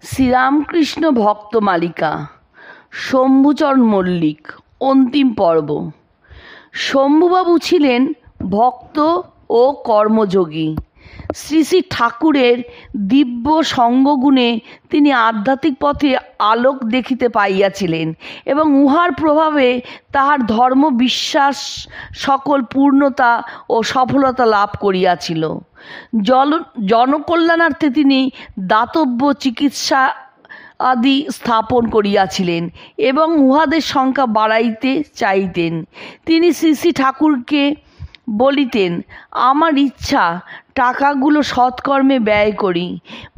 শ্রীরামকৃষ্ণ ভক্ত মালিকা, শম্ভুচরণ মল্লিক। অন্তিম পর্ব। শম্ভুবাবু ছিলেন ভক্ত ও কর্মযোগী। শ্রী শ্রী ঠাকুরের দিব্য সঙ্গগুণে তিনি আধ্যাত্মিক পথে আলোক দেখিতে পাইয়াছিলেন এবং উহার প্রভাবে তাহার ধর্ম বিশ্বাস সকল পূর্ণতা ও সফলতা লাভ করিয়াছিল। জনকল্যাণার্থে তিনি দাতব্য চিকিৎসা আদি স্থাপন করিয়াছিলেন এবং উহাদের সংখ্যা বাড়াইতে চাইতেন। তিনি শ্রী শ্রী ঠাকুরকে বলিতেন, আমার ইচ্ছা টাকাগুলো সৎকর্মে ব্যয় করি,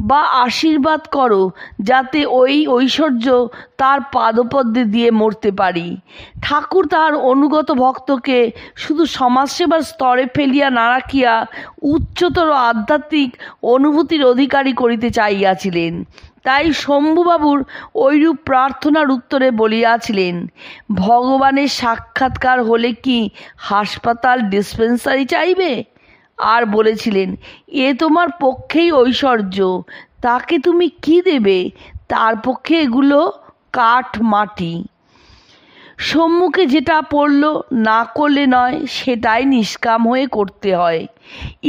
বা আশীর্বাদ করো যাতে ওই ঐশ্বর্য তার পাদপদ্মে দিয়ে মরতে পারি। ঠাকুর তাহার অনুগত ভক্তকে শুধু সমাজসেবার স্তরে ফেলিয়া না রাখিয়া উচ্চতর আধ্যাত্মিক অনুভূতির অধিকারী করিতে চাইয়াছিলেন। তাই শম্ভুবাবুর ঐরূপ প্রার্থনার উত্তরে বলিয়াছিলেন, ভগবানের সাক্ষাৎকার হলে কি হাসপাতাল ডিসপেন্সারি চাইবে? আর বলেছিলেন, এ তোমার পক্ষেই ঐশ্বর্য, তাকে তুমি কি দেবে? তার পক্ষে এগুলো কাঠ মাটি। সম্মুখে যেটা পড়ল না করলে নয়, সেটাই নিষ্কাম হয়ে করতে হয়।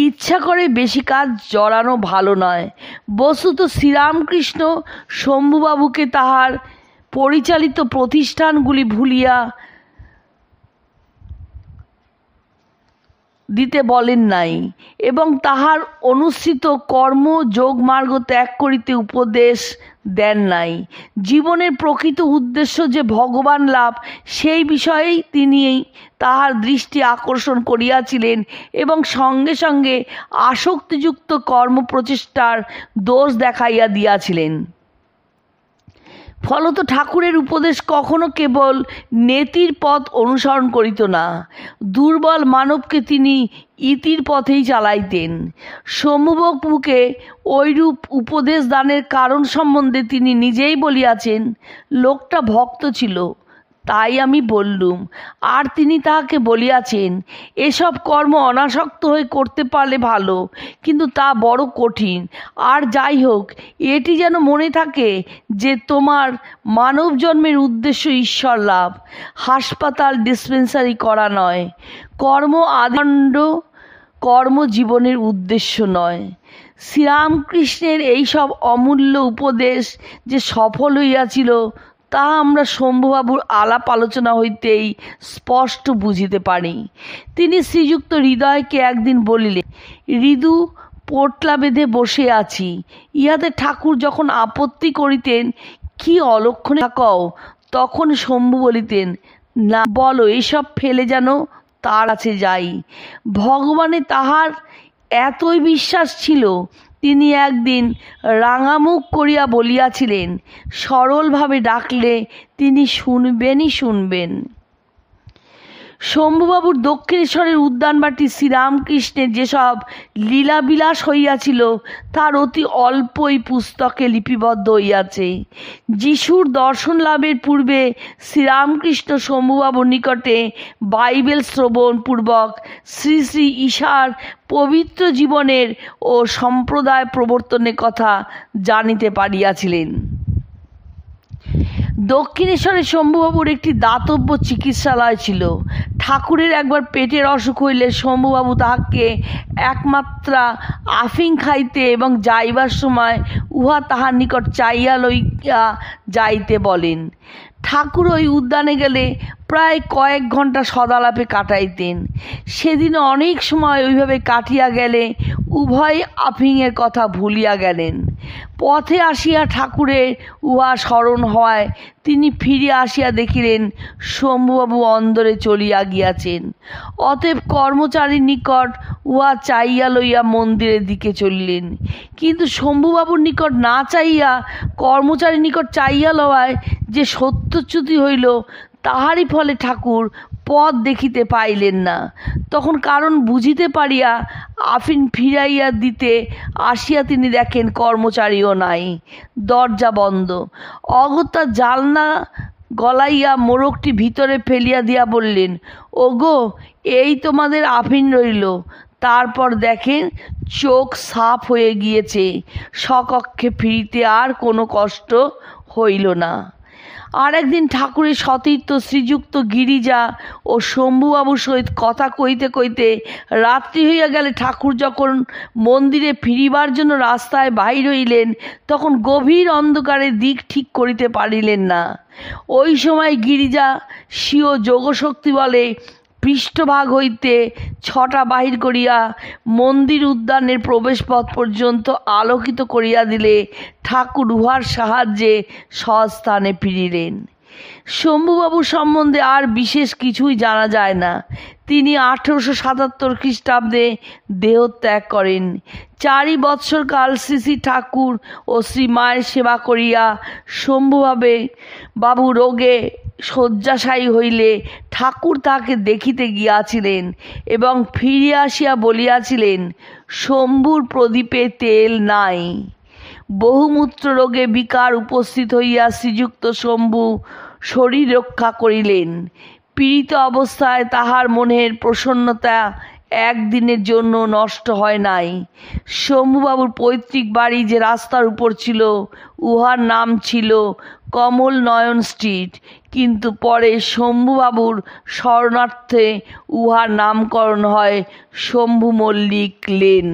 ইচ্ছা করে বেশি কাজ জড়ানো ভালো নয়। বস্তুত শ্রীরামকৃষ্ণ শম্ভুবাবুকে তাহার পরিচালিত প্রতিষ্ঠানগুলি ভুলিয়া দিতে বলেন নাই এবং তাহার অনুসৃত কর্ম যোগমার্গ ত্যাগ করিতে উপদেশ দেন নাই। জীবনের প্রকৃত উদ্দেশ্য যে ভগবান লাভ, সেই বিষয়েই তিনি তাহার দৃষ্টি আকর্ষণ করিয়াছিলেন এবং সঙ্গে সঙ্গে আসক্তিযুক্ত কর্মপ্রচেষ্টার দোষ দেখাইয়া দিয়াছিলেন। ফলত ঠাকুরের উপদেশ কখনো কেবল নেতির পথ অনুসরণ করিত না, দুর্বল মানবকে তিনি ইতির পথেই চালাইতেন। শম্ভুবাবুকে ঐরূপ উপদেশ দানের কারণ সম্বন্ধে তিনি নিজেই বলিয়াছেন, লোকটা ভক্ত ছিল, তাই আমি বললুম। আর তিনি তাহাকে বলিয়াছেন, এসব কর্ম অনাসক্ত হয়ে করতে পারলে ভালো, কিন্তু তা বড় কঠিন। আর যাই হোক, এটি যেন মনে থাকে যে তোমার মানব জন্মের উদ্দেশ্য ঈশ্বর লাভ, হাসপাতাল ডিসপেন্সারি করা নয়। কর্ম আদণ্ড কর্মজীবনের উদ্দেশ্য নয়। শ্রীরামকৃষ্ণের এইসব অমূল্য উপদেশ যে সফল হইয়াছিল, তা আমরা শম্ভুবাবুর আলাপ আলোচনা হইতেই স্পষ্ট বুঝিতে পারি। তিনি শ্রীযুক্ত হৃদয়কে একদিন বলিলেন, হৃদু, পোটলা বেঁধে বসে আছি, ইহাতে ঠাকুর যখন আপত্তি করিতেন, কি অলক্ষণে কও? তখন শম্ভু বলিতেন, না বলো, এসব ফেলে যেন তার কাছে যাই। ভগবানে তাহার এতই বিশ্বাস ছিল, তিনি একদিন রাঙামুখ করিয়া বলিয়াছিলেন, সরলভাবে ডাকলে তিনি শুনবেন। শম্ভুবাবুর দক্ষিণেশ্বরের উদ্যানবাটি শ্রীরামকৃষ্ণের যেসব লীলাবিলাস হইয়াছিল, তার অতি অল্পই পুস্তকে লিপিবদ্ধ হইয়াছে। যিশুর দর্শন লাভের পূর্বে শ্রীরামকৃষ্ণ শম্ভুবাবুর নিকটে বাইবেল শ্রবণ পূর্বক শ্রী শ্রী ঈশার পবিত্র জীবনের ও সম্প্রদায় প্রবর্তনের কথা জানিতে পারিয়াছিলেন। দক্ষিণেশ্বরে শম্ভুবাবুর একটি দাতব্য চিকিৎসালয় ছিল। ঠাকুরের একবার পেটের অসুখ হইলে শম্ভুবাবু তাহাকে একমাত্রা আফিং খাইতে এবং যাইবার সময় উহা তাহার নিকট চাইয়া লইয়া যাইতে বলেন। ঠাকুর ওই উদ্যানে গেলে প্রায় কয়েক ঘন্টা সদালাপে কাটাইতেন। সেদিন অনেক সময় ওইভাবে কাটিয়া গেলে উভয় আফিংয়ের কথা ভুলিয়া গেলেন। পথে আসিয়া ঠাকুরের উহা স্মরণ হওয়ায় তিনি ফিরে আসিয়া দেখিলেন শম্ভুবাবু অন্দরে চলিয়া গিয়াছেন। অতএব কর্মচারীর নিকট উহা চাইয়া লইয়া মন্দিরের দিকে চলিলেন। কিন্তু শম্ভুবাবুর নিকট না চাইয়া কর্মচারীর নিকট চাইয়া লওয়ায় যে সত্যচ্যুতি হইল, তাহারই ফলে ঠাকুর পথ দেখিতে পাইলেন না। তখন কারণ বুঝিতে পারিয়া আফিন ফিরাইয়া দিতে আসিয়া তিনি দেখেন কর্মচারীও নাই, দরজা বন্ধ। অগত্যা জালনা গলাইয়া মোড়কটি ভিতরে ফেলিয়া দিয়া বললেন, ওগো, এই তোমাদের আফিন রইল। তারপর দেখেন চোখ সাফ হয়ে গিয়েছে, স্বকক্ষে ফিরিতে আর কোনো কষ্ট হইল না। আর একদিন ঠাকুরের সতীর্থ শ্রীযুক্ত গিরিজা ও শম্ভুবাবুর সহিত কথা কইতে কইতে রাত্রি হইয়া গেলে ঠাকুর যখন মন্দিরে ফিরিবার জন্য রাস্তায় বাহির হইলেন, তখন গভীর অন্ধকারে দিক ঠিক করিতে পারিলেন না। ওই সময় গিরিজা স্বীয় যোগশক্তি বলে পৃষ্ঠভাগ হইতে ছটা বাহির করিয়া মন্দির উদ্যানের প্রবেশপথ পর্যন্ত আলোকিত করিয়া দিলে ঠাকুর উহার সাহায্যে স্বস্থানে ফিরিলেন। শম্ভুবাবু সম্বন্ধে আর বিশেষ কিছুই জানা যায় না। তিনি 1877 খ্রিস্টাব্দে দেহত্যাগ করেন। 4 বৎসরকাল শ্রী শ্রী ঠাকুর ও শ্রী মায়ের সেবা করিয়া শম্ভুবাবু রোগে শয্যাশায়ী হইলে ঠাকুর তাহাকে দেখিতে গিয়াছিলেন এবং ফিরিয়া আসিয়া বলিয়াছিলেন, শম্ভুর প্রদীপে তেল নাই। বহুমূত্র রোগে বিকার উপস্থিত হইয়া শ্রীযুক্ত শম্ভু শরীর রক্ষা করিলেন। পীড়িত অবস্থায় তাহার মনের প্রসন্নতা একদিনের জন্য নষ্ট হয় নাই। শম্ভুবাবুর পৈতৃক বাড়ি যে রাস্তার উপর ছিল, উহার নাম ছিল কমল নয়ন স্ট্রিট, কিন্তু পরে শম্ভুবাবুর স্মরণার্থে উহার নামকরণ হয় শম্ভু মল্লিক লেন।